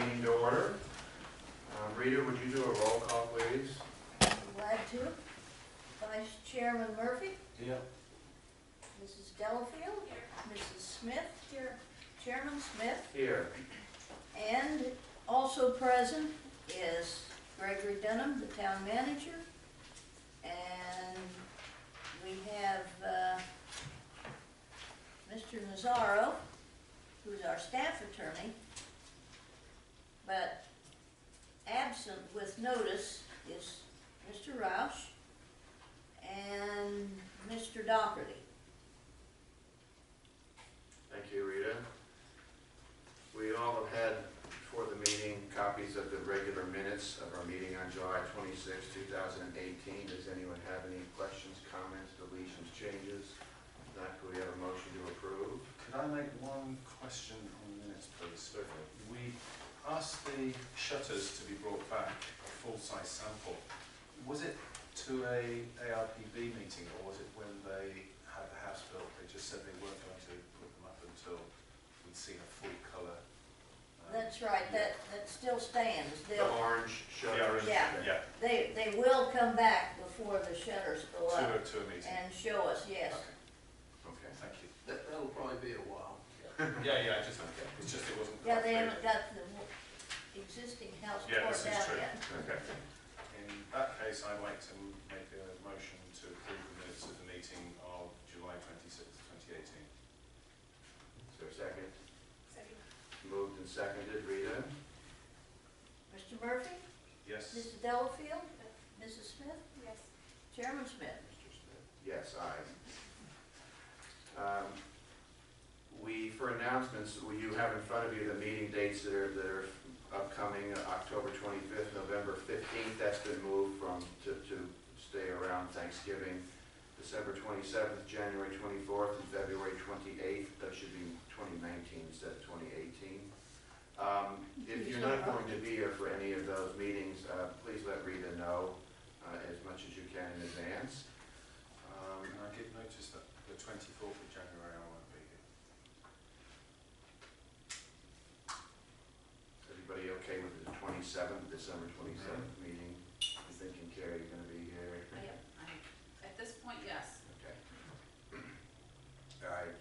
meeting to order. Rita, would you do a roll call, please? Glad to. Vice Chairman Murphy. Yeah. Mrs. Delafield. Here. Mrs. Smith. Here. Chairman Smith. Here. And also present is Gregory Dunham, the town manager. And we have Mr. Nazaro, who's our staff attorney, but absent with notice is Mr. Roush and Mr. Doherty. Thank you, Rita. We all have had, before the meeting, copies of the regular minutes of our meeting on July 26, 2018. Does anyone have any questions, comments, deletions, changes? If not, could we have a motion to approve? Could I make one question on the minutes, please? Certainly. We asked the shutters to be brought back, a full-size sample. Was it to a ARPB meeting, or was it when they had the house built? They just said they weren't going to put them up until we'd seen a full colour. That's right, that still stands. The orange shutters? Yeah. They will come back before the shutters go up to a meeting and show us, yes. Okay, thank you. That'll probably be a while. Yeah, it's just it wasn't. Yeah, they haven't got the existing house Yeah, torn this is down true. yet. Okay. In that case, I'd like to make a motion to approve the minutes of the meeting of July 26th, 2018. Is there a second? Second. Moved and seconded. Rita? Mr. Murphy? Yes. Mrs. Delafield? Mrs. Smith? Yes. Chairman Smith? Mr. Smith? Yes, aye. For announcements, you have in front of you the meeting dates that are upcoming, October 25th, November 15th. That's been moved to stay around Thanksgiving. December 27th, January 24th, and February 28th. That should be 2019 instead of 2018. If you're not going to be here for any of those meetings, please let Rita know as much as you can in advance. Can I give notice that the 24th of January I won't be here? Everybody okay with the 27th, December 27th meeting? I'm thinking, Carrie, you're going to be here. At this point, yes. Okay. All right.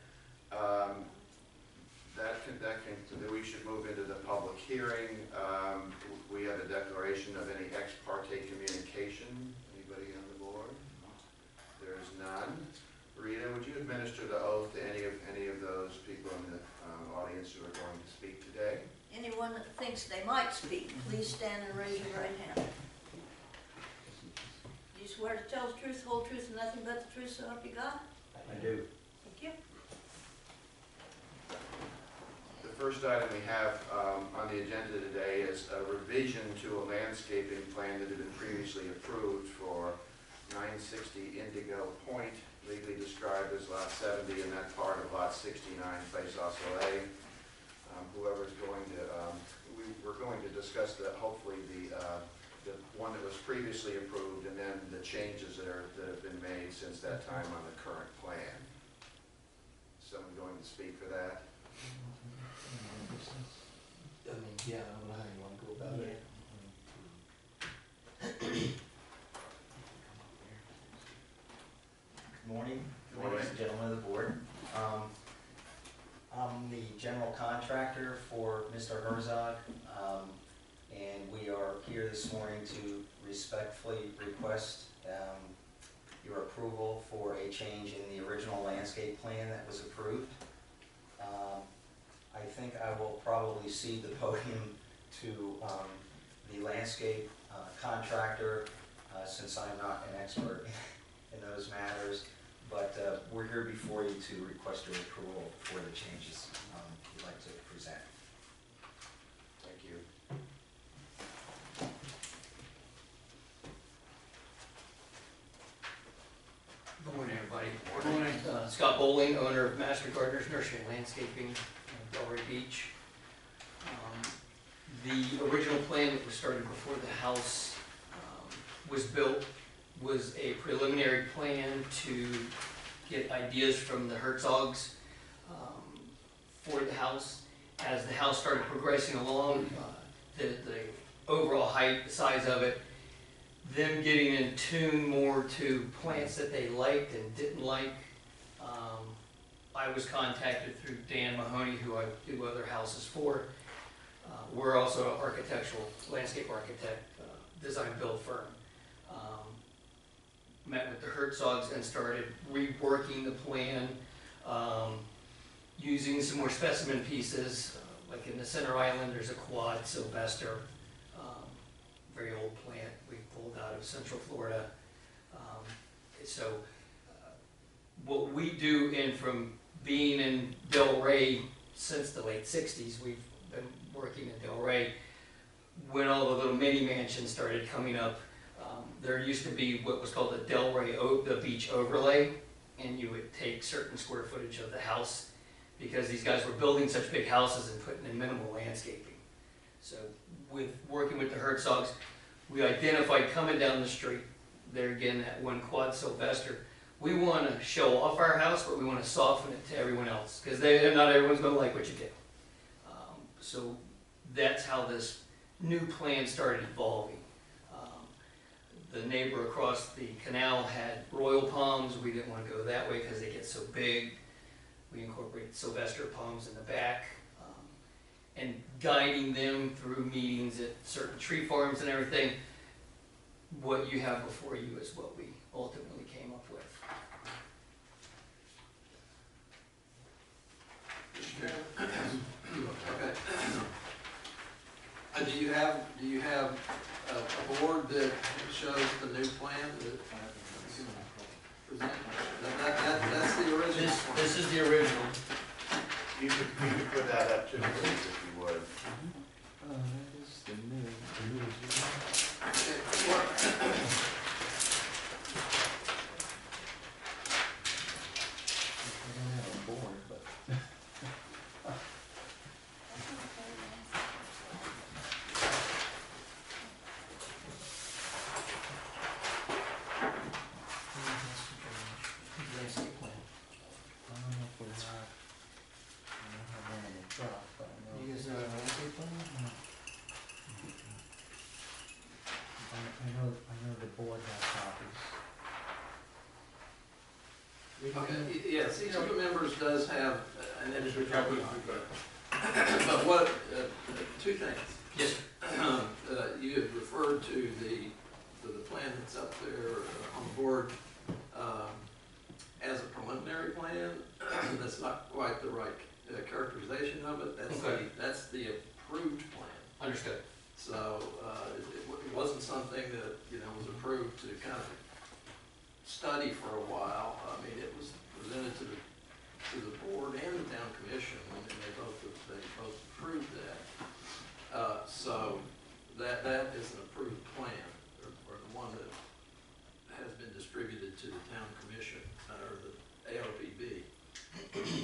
We should move into the public hearing. We have a declaration of any ex parte communication. Anybody on the board? There is none. Rita, would you administer the oath to any of those people in the audience who are going to speak today? Anyone that thinks they might speak, please stand and raise your right hand. Do you swear to tell the truth, the whole truth, and nothing but the truth, so help you God? I do. Thank you. The first item we have on the agenda today is a revision to a landscaping plan that had been previously approved for 960 Indigo Point, legally described as Lot 70, and that part of Lot 69, Place au Soleil. Whoever's going to, we're going to discuss hopefully the one that was previously approved, and then the changes that have been made since that time on the current plan. Someone going to speak for that? Yeah, I don't know how you want to go about it. Good morning, ladies and gentlemen of the board. I'm the general contractor for Mr. Herzog, and we are here this morning to respectfully request your approval for a change in the original landscape plan that was approved. I think I will probably cede the podium to the landscape contractor, since I'm not an expert in those matters. But we're here before you to request your approval for the changes you'd like to present. Thank you. Good morning, everybody. Good morning. Scott Bowling, owner of Master Gardeners Nursery and Landscaping, Delray Beach. The original plan that was started before the house was built was a preliminary plan to get ideas from the Herzogs for the house. As the house started progressing along, the overall height, the size of it, them getting in tune more to plants that they liked and didn't like. I was contacted through Dan Mahoney, who I do other houses for. We're also an architectural, landscape architect, design build firm. Met with the Herzogs and started reworking the plan, using some more specimen pieces. Like in the center island, there's a quad Sylvester, very old plant we pulled out of Central Florida. What we do, and from being in Delray since the late 60s, we've been working in Delray. When all the little mini mansions started coming up, there used to be what was called the Delray the beach overlay, and you would take certain square footage of the house because these guys were building such big houses and putting in minimal landscaping. So with working with the Herzogs, we identified coming down the street, there again, that one quad Sylvester, we want to show off our house, but we want to soften it to everyone else, because not everyone's going to like what you do. So that's how this new plan started evolving. The neighbor across the canal had royal palms. We didn't want to go that way because they get so big. We incorporated Sylvester palms in the back, and guiding them through meetings at certain tree farms and everything. What you have before you is what we ultimately came up with. Okay. Do you have a board that shows the new plan that present? That's the original. This is the original. You could put that up too, if you would. That is the new. Okay, what- I don't have a board, but. Landscape plan. I don't know if we're not. I don't have one in the truck, but I know. You guys know our landscape plan? I know the board has copies. Okay, yes, each of the members does have an initial copy. But what, two things. Yes. You had referred to the plan that's up there on the board as a preliminary plan. That's not quite the right characterization of it. Okay. That's the approved plan. Understood. So it wasn't something that, was approved to kind of study for a while. I mean, it was presented to the board and the town commission, and they both approved that. So that is an approved plan, or the one that has been distributed to the town commission, or the ARPB.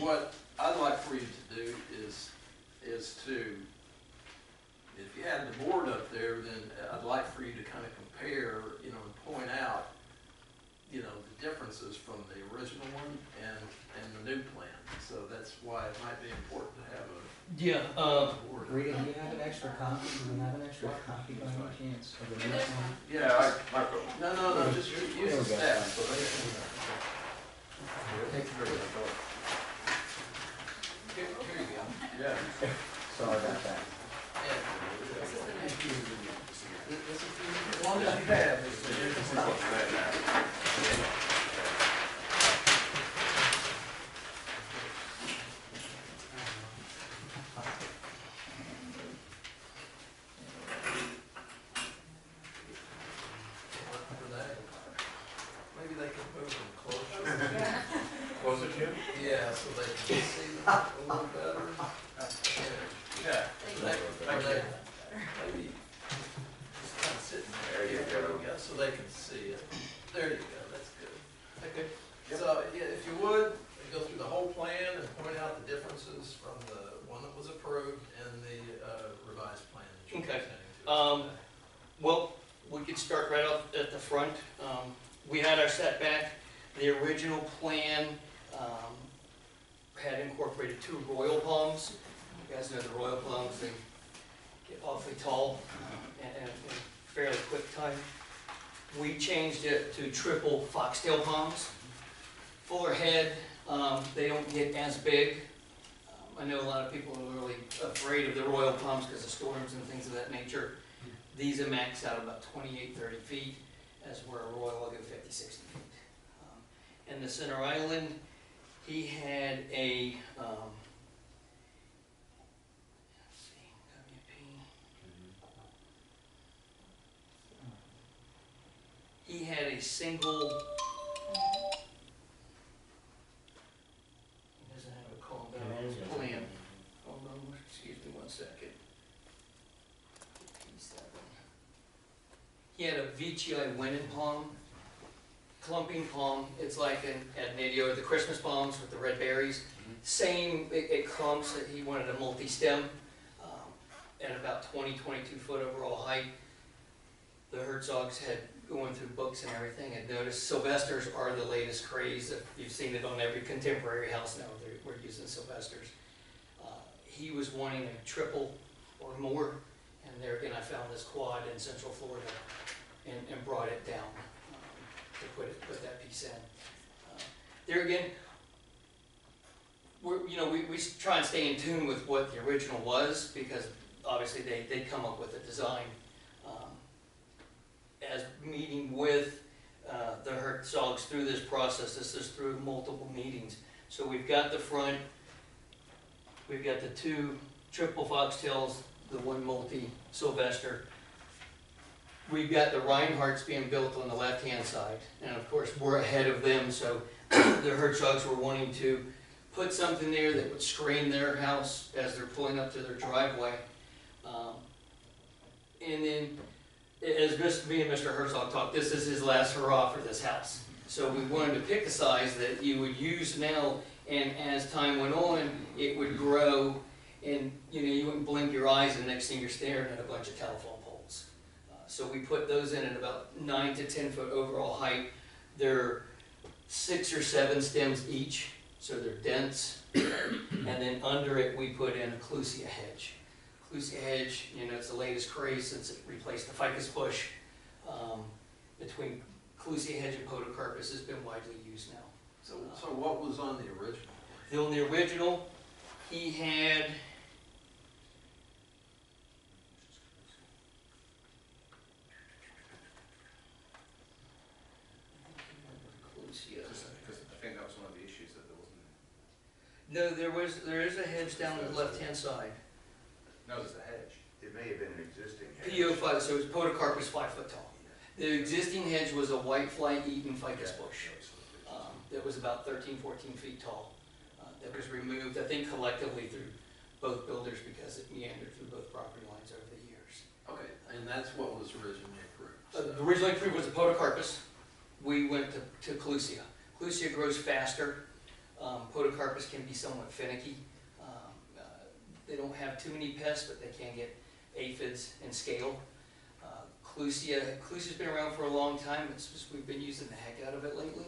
What I'd like for you to do is to, if you had the board up there, then I'd like for you to kind of compare, and point out, the differences from the original one and the new plan. So that's why it might be important to have a Yeah. board. Rita, do you have an extra copy? Do we have an extra copy by any chance of the new There's one? Yeah, I no, just use There the we go. staff. So they Thank you very much. here you go. Yeah. Sorry about that. This is the next. As long as you have, it's maybe they can move them closer. Closer to you? Yeah, so they can see them a little better. Yeah. Maybe just kind of sitting There you go. So they can see it. There you go, that's good. Okay. So, yeah, if you would, go through the whole plan and point out the differences from the one that was approved and the revised plan that you're Okay. presenting to us today. Well, we could start right off at the front. We had our setback. The original plan had incorporated 2 royal palms. You guys know the royal palms, they get awfully tall in a fairly quick time. We changed it to triple foxtail palms. Fuller head, they don't get as big. I know a lot of people are really afraid of the royal palms because of storms and things of that nature. These are maxed out about 28, 30 feet, as where a royal will go 50, 60 feet. In the center island, he had a, let's see, WP. He had a single, he doesn't have a call down on his plan. Hold on, excuse me 1 second. P7. He had a VGI winning palm, clumping palm. It's like an adnatio, the Christmas palms with the red berries. Same, it clumps. He wanted a multi-stem at about 20, 22 foot overall height. The Herzogs had, going through books and everything, had noticed Sylvesters are the latest craze. You've seen it on every contemporary house now. We're using Sylvesters. He was wanting a triple or more, and there again I found this quad in Central Florida and brought it down to put that piece in. There again, we try and stay in tune with what the original was, because obviously they come up with a design. As meeting with the Herzogs through this process, this is through multiple meetings. So we've got the front, we've got the 2 triple foxtails, the 1 multi-Sylvester. We've got the Reinhardts being built on the left-hand side, and of course we're ahead of them, so the Herzogs were wanting to put something there that would screen their house as they're pulling up to their driveway. And then, as me and Mr. Herzog talked, this is his last hurrah for this house. So we wanted to pick a size that you would use now, and as time went on, it would grow, and you wouldn't blink your eyes, and next thing you're staring at a bunch of telephone poles. So we put those in at about 9 to 10 foot overall height. They're 6 or 7 stems each, so they're dense. And then under it, we put in a clusia hedge. Clusia hedge, it's the latest craze since it replaced the ficus bush. Between clusia hedge and podocarpus has been widely used now. So what was on the original? On the original, he had, Because I think that was one of the issues, that there wasn't. no, there is a hedge down on the left-hand side. No, there's a hedge. It may have been an existing hedge. PO5, so it was podocarpus 5 foot tall. The existing hedge was a white fly-eaten ficus bush that was about 13, 14 feet tall. That was removed, I think, collectively through both builders because it meandered through both property lines over the years. Okay, and that's what was originally approved. Originally approved was a podocarpus. We went to clusia. Clusia grows faster. Podocarpus can be somewhat finicky. They don't have too many pests, but they can get aphids and scale. Clusia's been around for a long time. It's just we've been using the heck out of it lately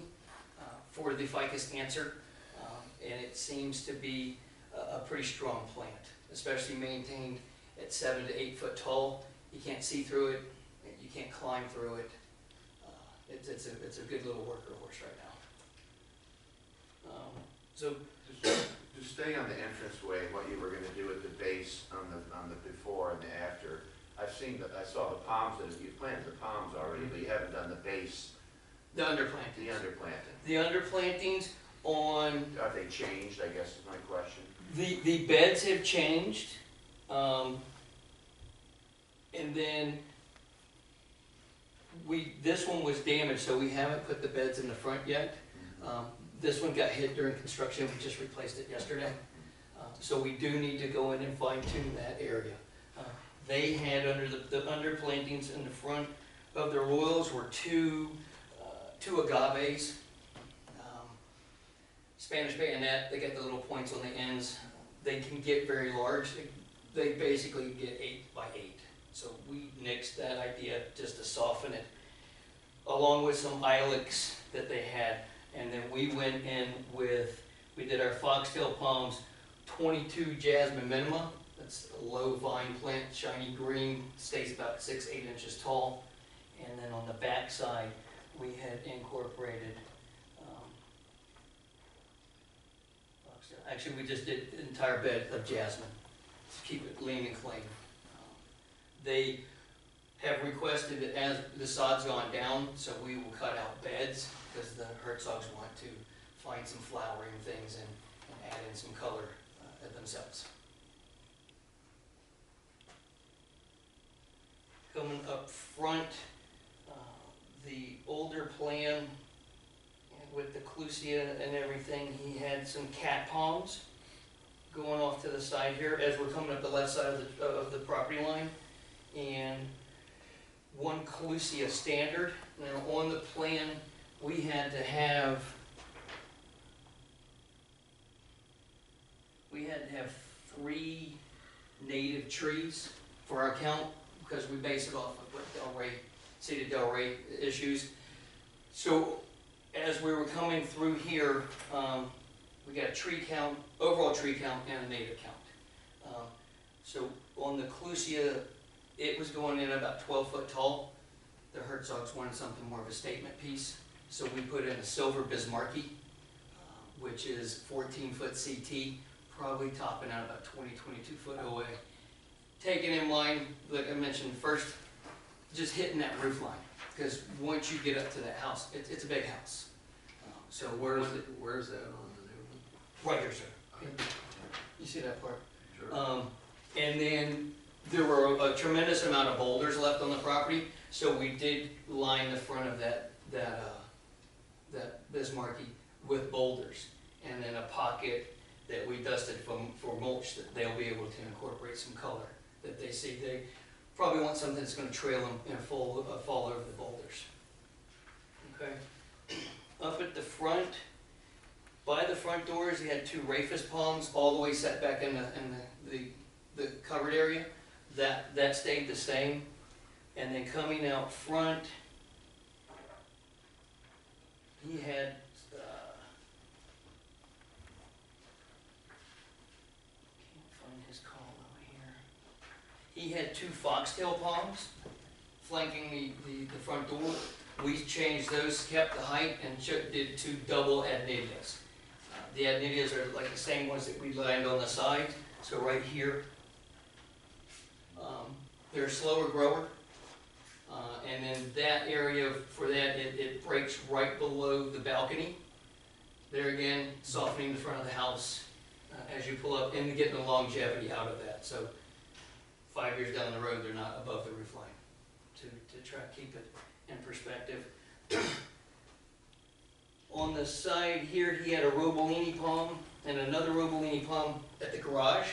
for the ficus answer, and it seems to be a pretty strong plant, especially maintained at 7 to 8 foot tall. You can't see through it. You can't climb through it. It's a good little worker horse right now. So To stay on the entranceway, what you were going to do at the base on the before and the after. I saw the palms, you planted the palms already, but you haven't done the base, the underplantings. the underplanting. The underplantings on Have they changed, I guess is my question. the beds have changed, and then this one was damaged, so we haven't put the beds in the front yet. This one got hit during construction. We just replaced it yesterday. So we do need to go in and fine tune that area. They had under the underplantings in the front of their royals were two agaves, Spanish bayonet. They got the little points on the ends. They can get very large. They basically get 8 by 8. So we nixed that idea just to soften it, along with some ilex that they had. And then we went in we did our foxtail palms, 22 jasmine minima. It's a low vine plant, shiny green, stays about 6-8 inches tall. And then on the back side, we had incorporated, actually we just did an entire bed of jasmine to keep it lean and clean. They have requested that as the sod's gone down, so we will cut out beds because the Herzogs want to find some flowering things and add in some color themselves. Coming up front, the older plan with the clusia and everything, he had some cat palms going off to the side here as we're coming up the left side of the property line, and one clusia standard. Now on the plan, we had to have 3 native trees for our count, because we base it off of what City of Delray issues. So as we were coming through here, we got a tree count, overall tree count, and a native count. So on the clusia, it was going in about 12 foot tall. The Herzogs wanted something more of a statement piece, so we put in a silver Bismarcky, which is 14 foot CT, probably topping out about 20-22 foot OA. Taking in mind, like I mentioned first, just hitting that roof line, because once you get up to that house, it's a big house. So Where's that on the new one? right here, sir. You see that part? Sure. And then there were a tremendous amount of boulders left on the property, so we did line the front of that Bismarcky with boulders, and then a pocket that we dusted for mulch that they'll be able to incorporate some color that they see. They probably want something that's going to trail them and fall over the boulders. Okay. Up at the front, by the front doors, you had 2 rhapis palms all the way set back in the covered area. That stayed the same. And then coming out front, he had he had 2 foxtail palms flanking the front door. We changed those, kept the height, and did 2 double adnedias. The adnedias are like the same ones that we lined on the side. So right here, they're a slower grower. And then that area, for that, it breaks right below the balcony. There again, softening the front of the house as you pull up, and getting the longevity out of that. So 5 years down the road, they're not above the roof line, to try to keep it in perspective. On the side here, he had a Robolini palm and another Robolini palm at the garage.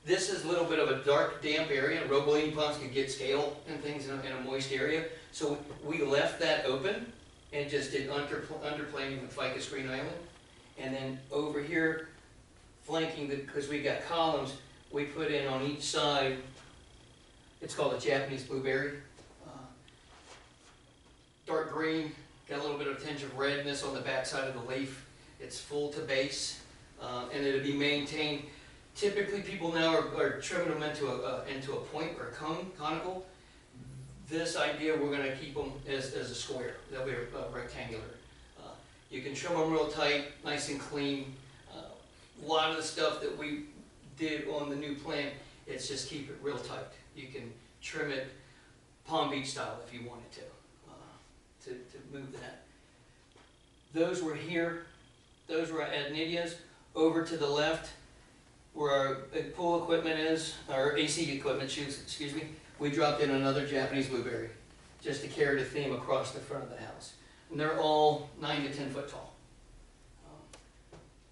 This is a little bit of a dark, damp area. Robolini palms can get scale and things in a moist area. So we left that open and just did underplanting with Ficus Green Island. And then over here, flanking, because we got columns, we put in on each side, it's called a Japanese blueberry. Dark green, got a little bit of tinge of redness on the back side of the leaf. It's full to base, and it'll be maintained. Typically, people now are trimming them into a point or a conical. This idea, we're going to keep them as a square. They'll be rectangular. You can trim them real tight, nice and clean. A lot of the stuff that we did on the new plan, it's just keep it real tight. You can trim it Palm Beach style if you wanted to move that. Those were here. Those were adnedias. Over to the left, where our pool equipment is, our AC equipment, excuse me, we dropped in another Japanese blueberry, just to carry the theme across the front of the house. And they're all 9 to 10 foot tall.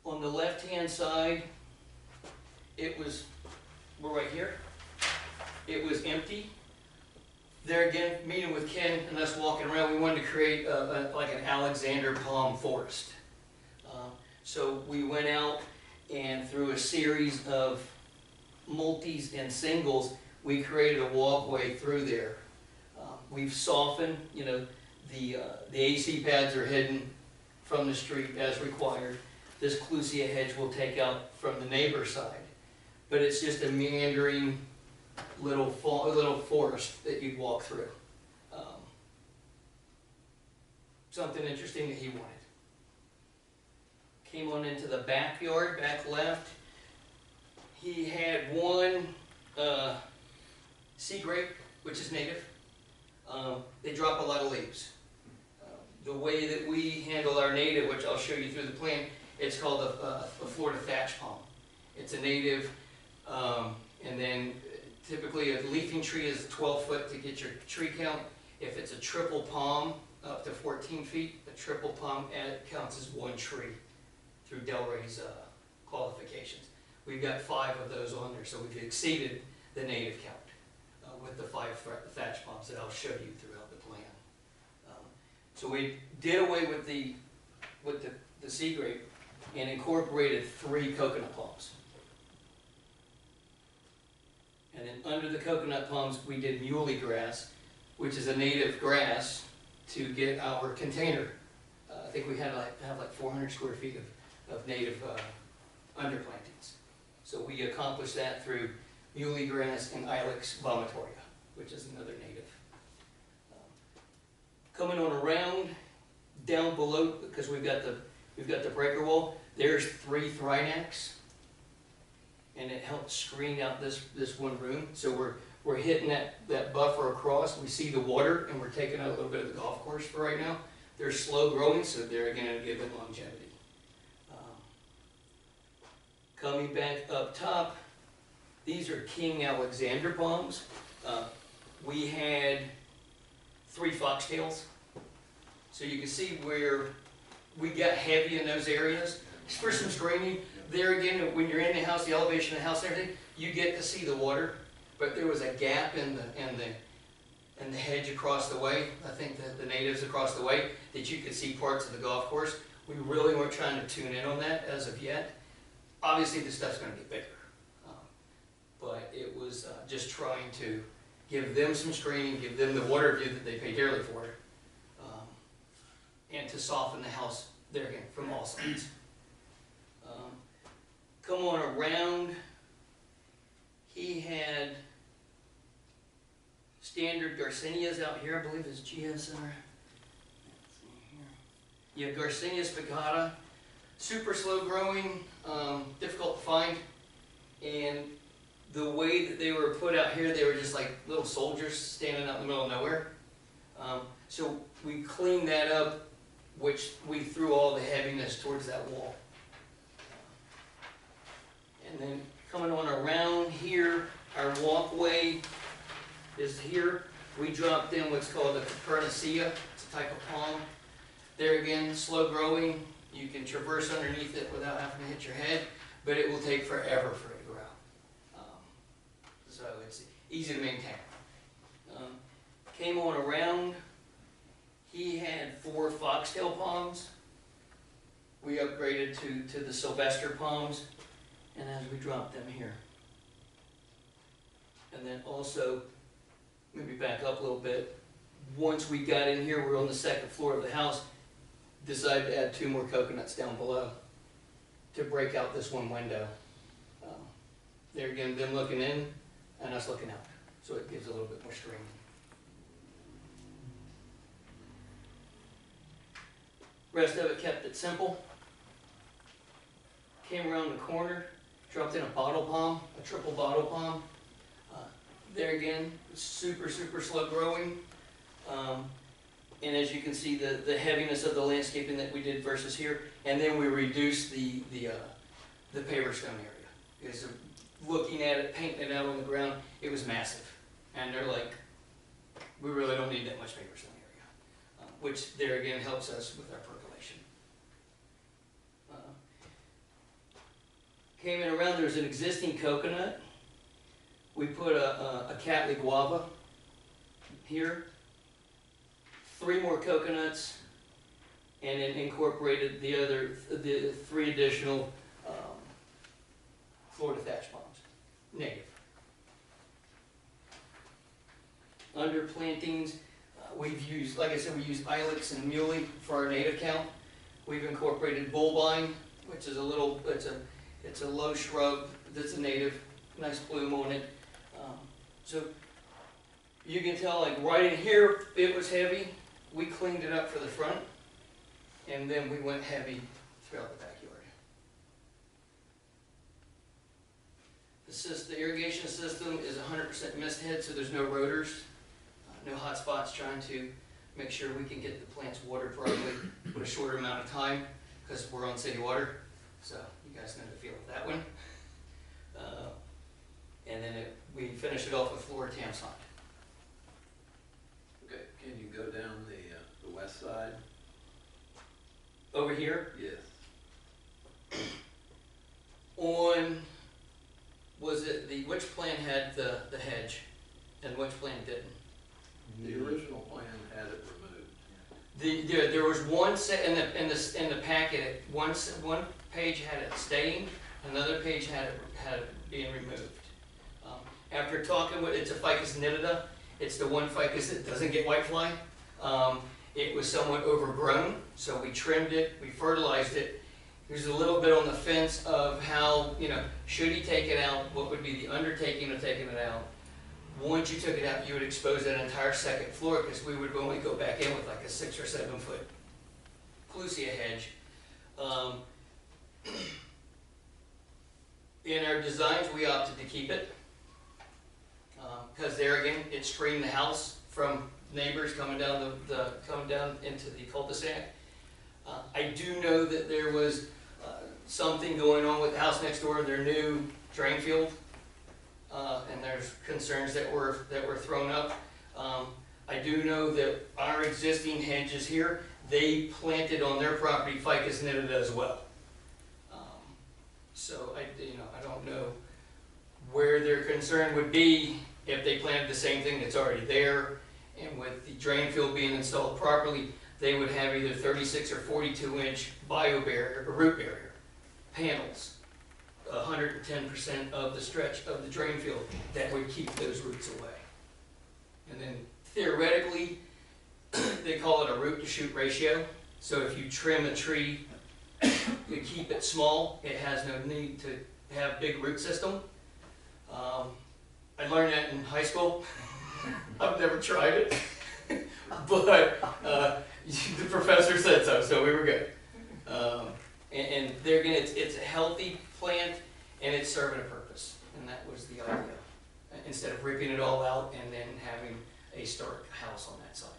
On the left-hand side, we're right here. It was empty. There again, meeting with Ken and us walking around, we wanted to create like an Alexander palm forest. So we went out, and through a series of multis and singles, we created a walkway through there. We've softened, the AC pads are hidden from the street as required. This clusia hedge will take out from the neighbor side. but it's just a meandering little forest that you'd walk through. Something interesting that he wanted. Came on into the backyard, back left. He had one sea grape, which is native. They drop a lot of leaves. The way that we handle our native, which I'll show you through the plan, it's called a Florida thatch palm. It's a native, and then typically a leafing tree is 12 foot to get your tree count. If it's a triple palm, up to 14 feet, a triple palm counts as one tree through Delray's qualifications. We've got 5 of those on there, so we've exceeded the native count with the 5 thatch palms that I'll show you throughout the plan. So we did away with the sea grape and incorporated 3 coconut palms. And then under the coconut palms, we did muley grass, which is a native grass, to get our container. I think we had have like 400 square feet of native underplantings. So we accomplished that through muley grass and Ilex vomitoria, which is another native. Coming on around, down below, because we've got the breaker wall, there's 3 Thrynax, and it helps screen out this one room. So we're hitting that buffer across. We see the water, and we're taking out a little bit of the golf course for right now. They're slow growing, so they're going to give it longevity. Coming back up top, these are King Alexander palms. We had 3 foxtails. So you can see where we got heavy in those areas. For some screening, there again, when you're in the house, the elevation of the house and everything, you get to see the water. But there was a gap in the hedge across the way, I think the natives across the way, that you could see parts of the golf course. We really weren't trying to tune in on that as of yet. Obviously, this stuff's going to get bigger. But it was just trying to give them some screening, give them the water view that they pay dearly for, and to soften the house there again from all sides. Come on around, he had standard Garcinias out here, I believe is GSR. You have Garcinia spicata, super slow growing, difficult to find, and the way that they were put out here, they were just like little soldiers standing out in the middle of nowhere. So we cleaned that up, which we threw all the heaviness towards that wall. And then coming on around here, our walkway is here. We dropped in what's called a Capernicea. It's a type of palm. There again, slow growing. You can traverse underneath it without having to hit your head, but it will take forever for it to grow. So it's easy to maintain. Came on around. He had 4 foxtail palms. We upgraded to the Sylvester palms, and as we dropped them here. And then also, maybe back up a little bit, once we got in here, we're on the 2nd floor of the house, decided to add 2 more coconuts down below to break out this one window. There again, them looking in and us looking out, so it gives a little bit more screening. Rest of it kept it simple. Came around the corner, dropped in a bottle palm, a triple bottle palm. There again, super slow growing. And as you can see, the heaviness of the landscaping that we did versus here. And then we reduced the paver stone area. Because looking at it, painting it out on the ground, it was massive. And they're like, we really don't need that much paver stone area. Which there again helps us with our percolation. Came in around, there's an existing coconut. We put a Cattleya guava here. 3 more coconuts, and then incorporated the 3 additional Florida thatch palms, native. Under plantings, we've used, like I said, we use ilex and muley for our native count. We've incorporated bullvine, which is it's a low shrub that's a native. nice bloom on it. So you can tell, like right in here, it was heavy. We cleaned it up for the front, and then we went heavy throughout the backyard. The irrigation system is 100% mist head, so there's no rotors, no hot spots, trying to make sure we can get the plants watered properly with a shorter amount of time, because we're on city water, so you guys know the feel of that one. And then we finish it off with Flora Tamson. Okay, can you go down the west side? Over here, Yes. on, was it which plan had the hedge, and which plan didn't? The original plan had it removed. There was one set in the packet. One page had it staying, another page had it being removed. After talking with, it's a ficus nitida. It's the one ficus that doesn't get whitefly. It was somewhat overgrown, so we trimmed it, we fertilized it. There's a little bit on the fence of how, should he take it out? What would be the undertaking of taking it out? Once you took it out, you would expose that entire second floor, because we would only go back in with like a 6 or 7 foot clusia hedge. In our designs, we opted to keep it, because there again, it screened the house from neighbors coming down coming down into the cul-de-sac. I do know that there was something going on with the house next door, their new drain field. And there's concerns that were thrown up. I do know that our existing hedges here, they planted on their property ficus nitida as well. So I don't know where their concern would be if they planted the same thing that's already there. And with the drain field being installed properly, they would have either 36 or 42 inch bio barrier or root barrier panels. 110% of the stretch of the drain field that would keep those roots away. And then theoretically, they call it a root to shoot ratio. So if you trim a tree, you keep it small, it has no need to have big root system. I learned that in high school. I've never tried it, but the professor said so we were good. And there again, it's a healthy plant, and it's serving a purpose, and that was the idea. Instead of ripping it all out and then having a stark house on that side.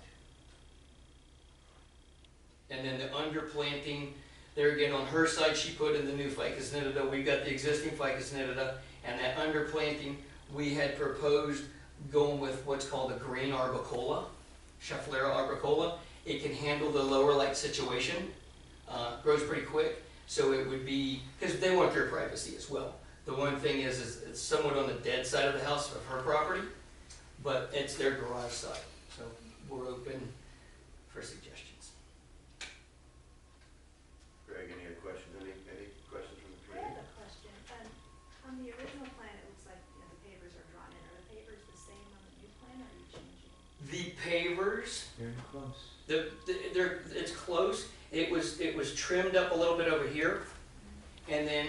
And then the underplanting, there again on her side, she put in the new ficus nitida. We got the existing ficus nitida, and that underplanting, we had proposed going with what's called a green arbicola, Schefflera arbicola. It can handle the lower light situation. Grows pretty quick, so it would be, because they want their privacy as well. The one thing is it's somewhat on the dead side of the house of her property, but it's their garage side, so we're open for suggestions. Greg, any other questions? Any questions from the I have community? a question. On the original plan, it looks like, the pavers are drawn in. Are the pavers the same on the new plan, or are you changing? The pavers, Very close. it's close. It was trimmed up a little bit over here, and then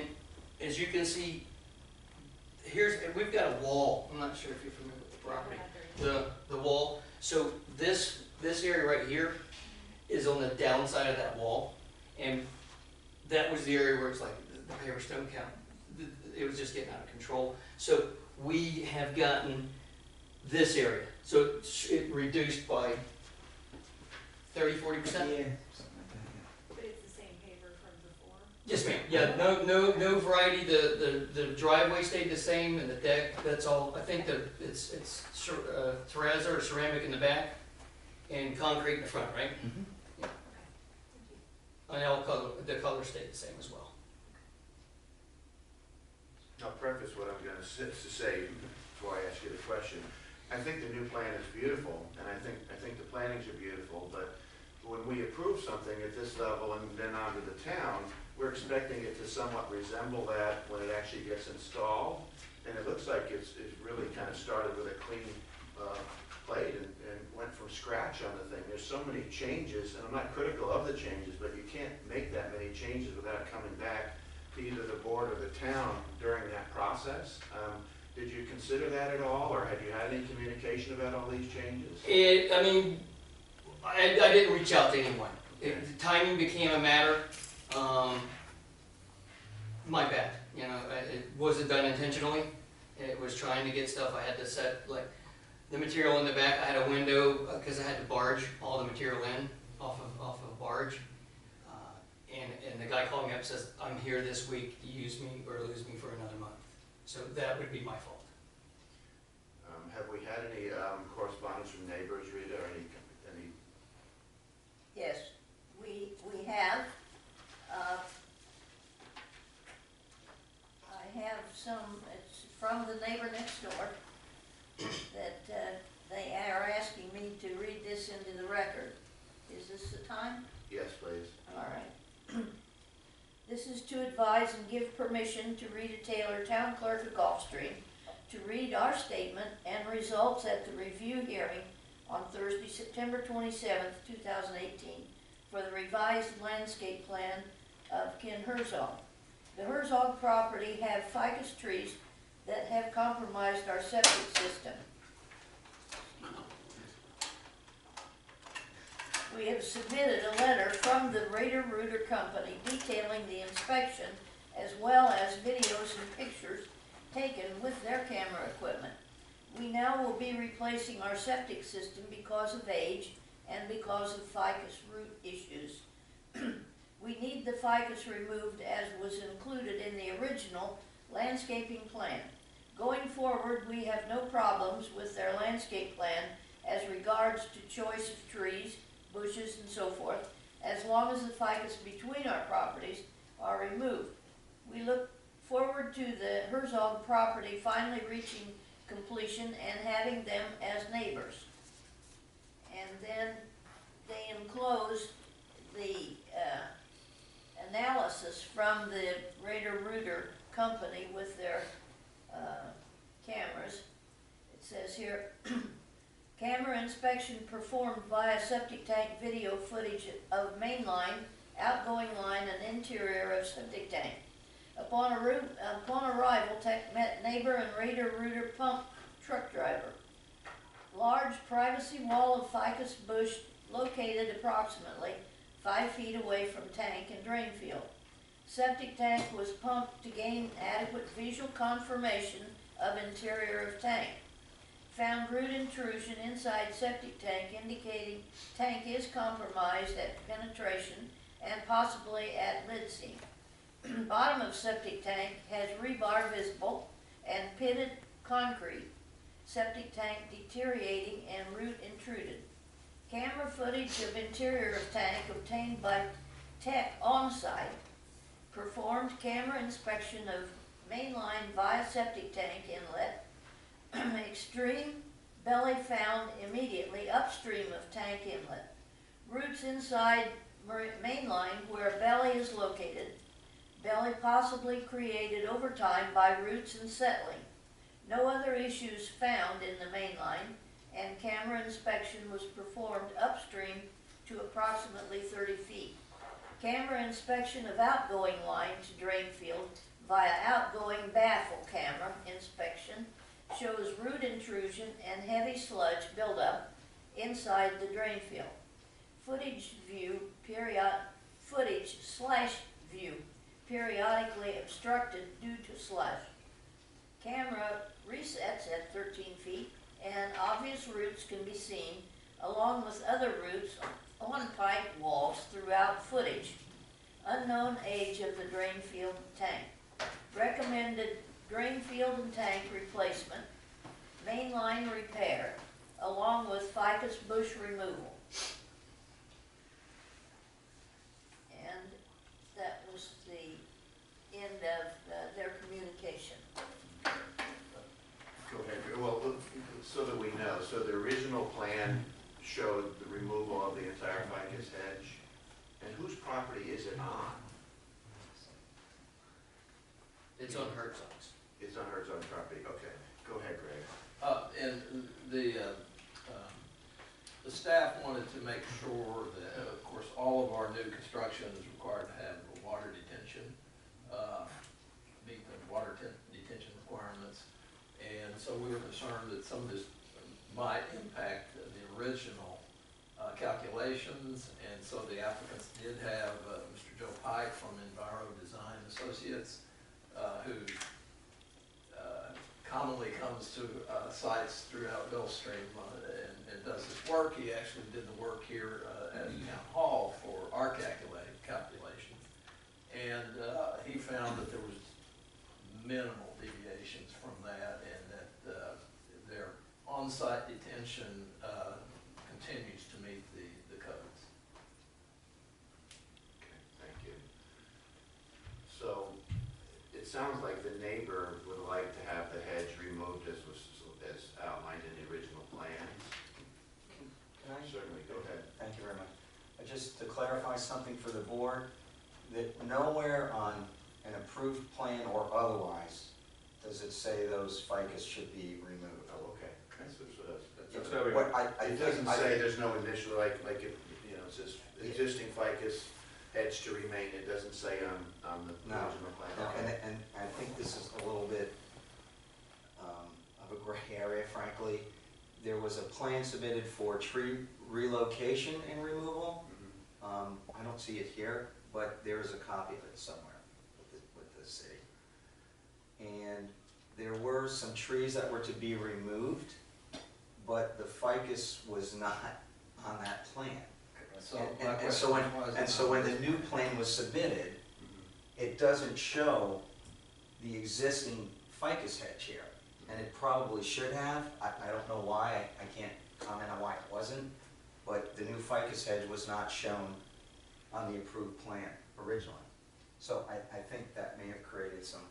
as you can see, we've got a wall. I'm not sure if you're familiar with the property. The wall. So this area right here is on the downside of that wall, and that was the area where it's like the paver stone count. It was just getting out of control. So we have gotten this area. So it reduced by 30-40%. Yeah, something like that, yeah. But it's the same paver from before? Yes, ma'am. Yeah, no variety. The driveway stayed the same, and the deck. That's all. I think that it's terrazzo or ceramic in the back, and concrete in the front, right? Mhm. Yeah. Okay, thank you. And all the color stayed the same as well. I'll preface what I'm going to say before I ask you the question. I think the new plan is beautiful, and I think the plantings are beautiful, but when we approve something at this level and then onto the town, we're expecting it to somewhat resemble that when it actually gets installed. And it looks like it's really kind of started with a clean plate and went from scratch on the thing. There's so many changes, and I'm not critical of the changes, but you can't make that many changes without coming back to either the board or the town during that process. Did you consider that at all, or had you had any communication about all these changes? I mean, I didn't reach out to anyone. The timing became a matter. My bad, you know, it wasn't done intentionally. It was trying to get stuff, I had to set, like, the material in the back, I had a window, because I had to barge all the material in off of a barge. And the guy called me up and says, I'm here this week, use me or lose me for another month. So that would be my fault. Have we had any correspondence from neighbors, Rita, or any? Yes, we have. I have some, it's from the neighbor next door, that they are asking me to read this into the record. Is this the time? Yes, please. All right. This is to advise and give permission to Rita Taylor, Town Clerk of Gulfstream, to read our statement and results at the review hearing on Thursday, September 27th, 2018, for the revised landscape plan of Ken Herzog. The Herzog property have ficus trees that have compromised our septic system. We have submitted a letter from the Raider Rooter Company detailing the inspection as well as videos and pictures taken with their camera equipment. We now will be replacing our septic system because of age and because of ficus root issues. We need the ficus removed as was included in the original landscaping plan. Going forward, we have no problems with their landscape plan as regards to choice of trees, bushes, and so forth, as long as the ficus between our properties are removed. We look forward to the Herzog property finally reaching completion and having them as neighbors. And then they enclose the analysis from the Raider Rooter Company with their cameras. It says here, camera inspection performed via septic tank video footage of main line, outgoing line, and interior of septic tank. Upon arrival, tech met neighbor and Raider Rooter pump truck driver. Large privacy wall of ficus bush located approximately 5 feet away from tank and drain field. Septic tank was pumped to gain adequate visual confirmation of interior of tank. Found root intrusion inside septic tank indicating tank is compromised at penetration and possibly at lid seam. Bottom of septic tank has rebar visible and pitted concrete. Septic tank deteriorating and root intruded. Camera footage of interior of tank obtained by tech on site. Performed camera inspection of main line via septic tank inlet. Extreme belly found immediately upstream of tank inlet. Roots inside main line where belly is located. Belly possibly created over time by roots and settling. No other issues found in the main line, and camera inspection was performed upstream to approximately 30 feet. Camera inspection of outgoing line to drain field via outgoing baffle camera inspection shows root intrusion and heavy sludge buildup inside the drain field. Footage view periodically obstructed due to sludge. Camera resets at 13 feet and obvious roots can be seen along with other roots on pipe walls throughout footage. Unknown age of the drain field tank. Recommended drain field and tank replacement. Mainline repair along with ficus bush removal. And that was the end of their communication. Go ahead. Well, so that we know, so the original plan showed the removal of the entire ficus hedge. And whose property is it on? It's on Herzog's. It's on Herzog's property. Okay. Go ahead, Greg. And the staff wanted to make sure that, of course, all of our new construction is required to have water detention, meet the water detention requirements. so we were concerned that some of this might impact the original calculations, and so the applicants did have Mr. Joe Pike from Enviro Design Associates, who commonly comes to sites throughout Gulfstream and does his work. He actually did the work here at Town Hall for our calculations, and he found that there was minimal deviations from that, and that their on-site detention continues to meet the codes. Okay, thank you. So, it sounds like the neighbor would like to have the hedge removed as outlined in the original plans. Can I? Certainly, go ahead. Thank you very much. Just to clarify something for the board, that nowhere on an approved plan or otherwise does it say those ficus should be removed. Oh, okay. That's where we What I It think, doesn't say there's no initial, like it, you know, it says existing ficus hedge to remain. It doesn't say on the No. original plan. no, Okay. and I think this is a little bit of a gray area, frankly. There was a plan submitted for tree relocation and removal. Mhm. I don't see it here, but there is a copy of it somewhere with the city. And there were some trees that were to be removed, but the ficus was not on that plan. So And- my and so question was, And so when the new plan was submitted, it doesn't show the existing ficus hedge here. And it probably should have. I don't know why. I can't comment on why it wasn't. But the new ficus hedge was not shown on the approved plan originally. So I think that may have created some.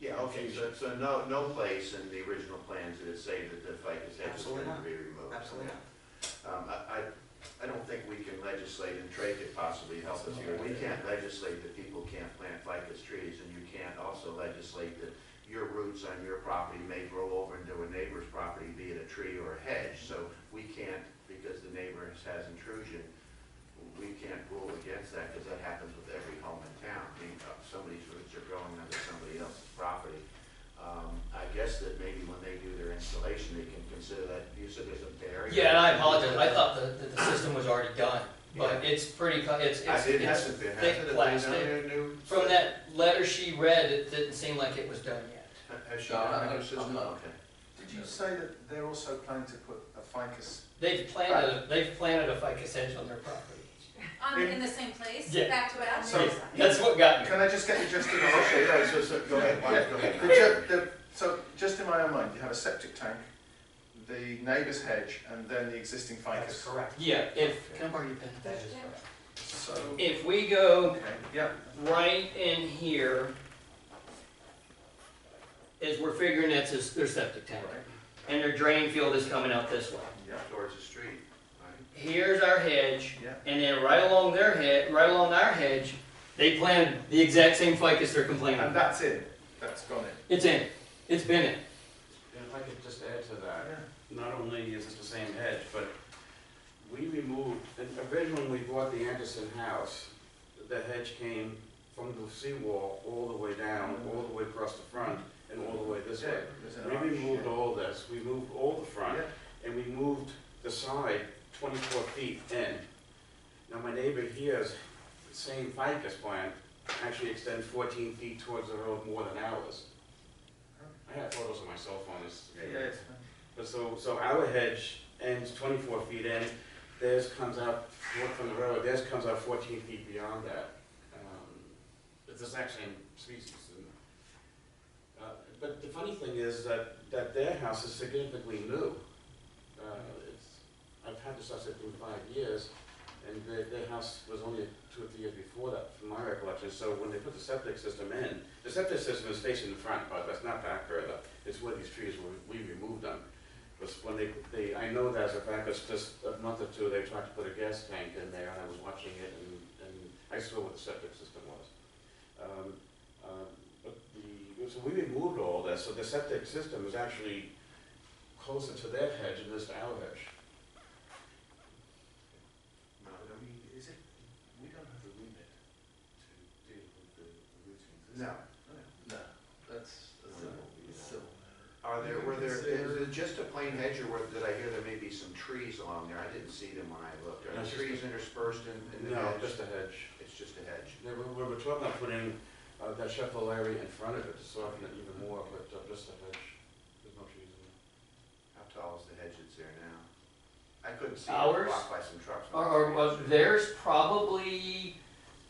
Yeah, okay, so no place in the original plans did it say that the ficus hedge was Absolutely going to not. be removed. Absolutely not. I don't think we can legislate, and Trey could possibly help us here. We can't legislate that people can't plant ficus trees, and you can't also legislate that your roots on your property may grow over into a neighbor's property, be it a tree or a hedge. So we can't, because the neighbor has intrusion, we can't rule against that, because that happens with every home in town. I mean, somebody's roots are growing onto somebody else's property. I guess that maybe when they do their installation, they can consider that. You said there's a barrier. Yeah, and I apologize, I thought that the system was already done, but it's pretty, it's It hasn't been, thick hasn't it? Have they plastic. done a new? From that letter she read, it didn't seem like it was done yet. Has she No, done a I'm new system? not. Okay. Did you say that they're also planning to put a ficus? They've planted a ficus hedge on their property. In the same place, Yeah. back to back? So- That's what got me. Can I just get you just in Oh, okay, all right, so go ahead, Mike, go ahead. So just in my own mind, you have a septic tank, the neighbour's hedge, and then the existing That's ficus. correct. Yeah, can I borrow your pen? That is correct. So, If we go okay, yeah, right in here, as we're figuring that's their septic tank, right, and their drain field is coming out this way. yeah, Towards the street, right? Here's our hedge, yeah. and then right along our hedge, they planted the exact same ficus they're complaining And about. that's it, that's gone in. It's in, it's been in. And if I could just add to that, Yeah. not only is it the same hedge, but we removed, and originally when we bought the Anderson house, the hedge came from the seawall all the way down, all the way across the front, and all the way this way. There's an We arch, removed yeah. all this, we moved all the front, Yeah. and we moved the side 24 feet in. Now my neighbor here's the same ficus plant actually extends 14 feet towards the road more than ours. I have photos on my cell phone. Yeah, it's fine. But so our hedge ends 24 feet in, theirs comes out from the road, theirs comes out 14 feet beyond that. It's the exact same species. But the funny thing is that their house is significantly new. I've had this house for 5 years, and their house was only 2 or 3 years before that, from my recollection. So when they put the septic system in, the septic system is facing the front, but that's not back further. It's where these trees were, we removed them. Because when I know that as a fact, it's just a month or two, they tried to put a gas tank in there, and I was watching it, and I saw what the septic system was. So we removed all this, so the septic system is actually closer to their hedge than it is to our hedge. No, is it, we don't have the remit to deal with the routines. No. No, Is it just a plain hedge, or did I hear there may be some trees along there? I didn't see them when I looked. Are No, the it's trees interspersed in the No, hedge? just a hedge. It's just a hedge. Yeah, we're talking about putting that shuffle area in front of it to soften it even more, but just a hedge. There's no trees in it. How tall is the hedge that's there now? I couldn't see it Ours? blocked by some trucks. There's probably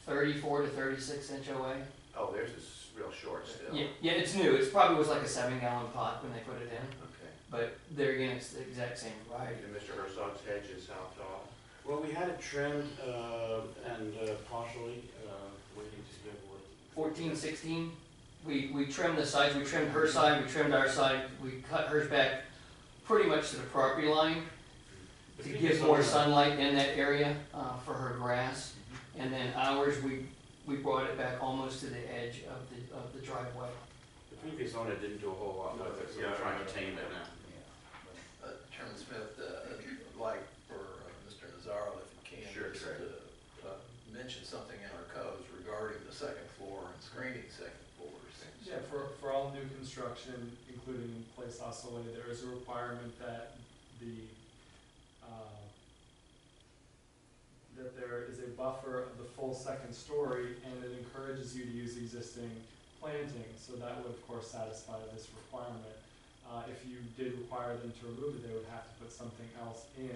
34 to 36 inch away. Oh, theirs is real short still. Yeah, it's new. It's probably was like a 7-gallon pot when they put it in. Okay. But there again, it's the exact same variety. And Mr. Herzog's hedge is how tall? Well, we had it trimmed and partially waiting to get what. 14, 16. We trimmed the sides. We trimmed her side. We trimmed our side. We cut hers back pretty much to the property line to give more sunlight in that area for her grass. And then ours, we brought it back almost to the edge of the driveway. The previous owner didn't do a whole lot with it, so we're trying to tame it now. Chairman Smith, like for Mr. Nazaro, if you can, Sure, just sure. mention something in our codes regarding the second floor and screening second floors. Yeah, for all new construction, including place oscillate, there is a requirement that that there is a buffer of the full second story, and it encourages you to use existing planting, so that would of course satisfy this requirement. If you did require them to remove it, they would have to put something else in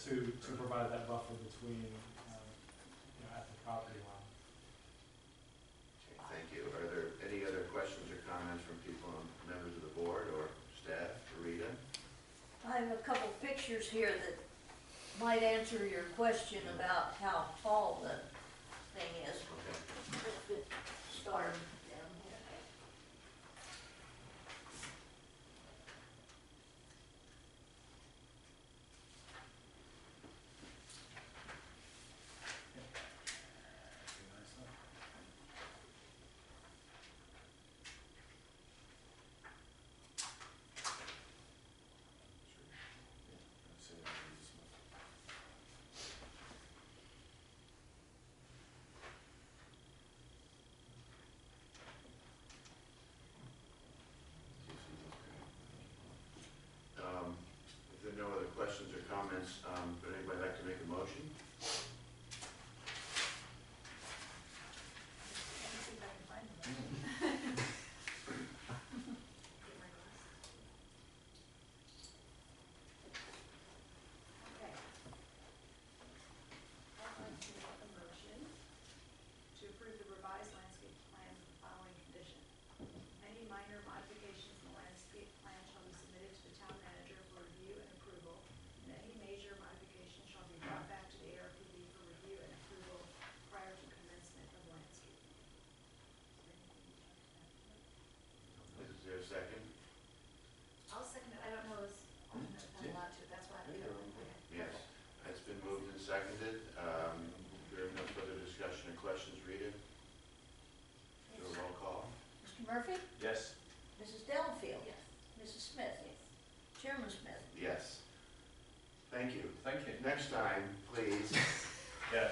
to provide that buffer between, at the property line. Okay, thank you. Are there any other questions or comments from people, members of the board or staff, or Rita? I have a couple pictures here that might answer your question about how tall the thing is. Okay. Start down here. If there are no other questions or comments, would anybody like to make a motion? Let me see if I can find them. Get my glasses. Okay. I'd like to make a motion to approve the revised landscape plan with the following condition. Any minor modifications in the landscape plan shall be submitted to the town manager for review and approval, and any major modification shall be brought back to the ARPB for review and approval prior to commencement of landscaping. Is there anything you'd like to add to that? Is there a second? I'll second it, I don't know if I'm allowed to, that's why I put it in. Yes. It's been moved and seconded. There are no further discussion or questions. Rita? Do a roll call. Mr. Murphy? Yes. Mrs. Delafield? Yes. Mrs. Smith? Chairman Smith? Yes. Thank you. Thank you. Next time, please, Yeah.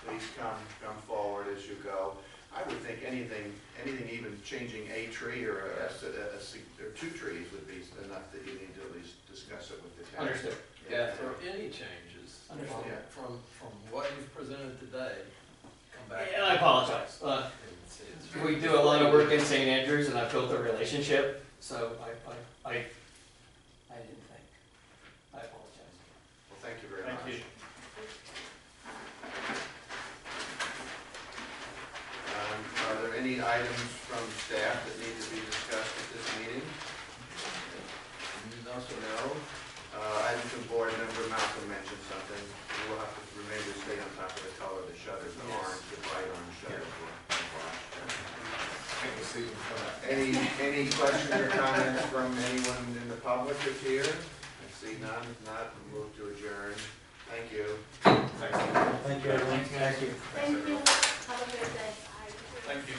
please come forward as you go. I would think anything even changing a tree or or 2 trees would be enough that you need to at least discuss it with the town. Understood. Yeah, for any changes Understood. from what you've presented today, come back. Yeah, I apologize. We do a lot of work in St. Andrews, and I've built a relationship, so I didn't think. I apologize. Well, thank you very much. Thank you. Are there any items from staff that need to be discussed at this meeting? Also, no. Items from board member Malcolm mentioned something. We'll have to remain to stay on top of the color of the shutters, the orange, the bright orange shutters. Any questions or comments from anyone in the public that's here? I see none. If not, we'll move to adjourn. Thank you. Thank you, everyone. Thank you. Thank you, have a good day. Thank you.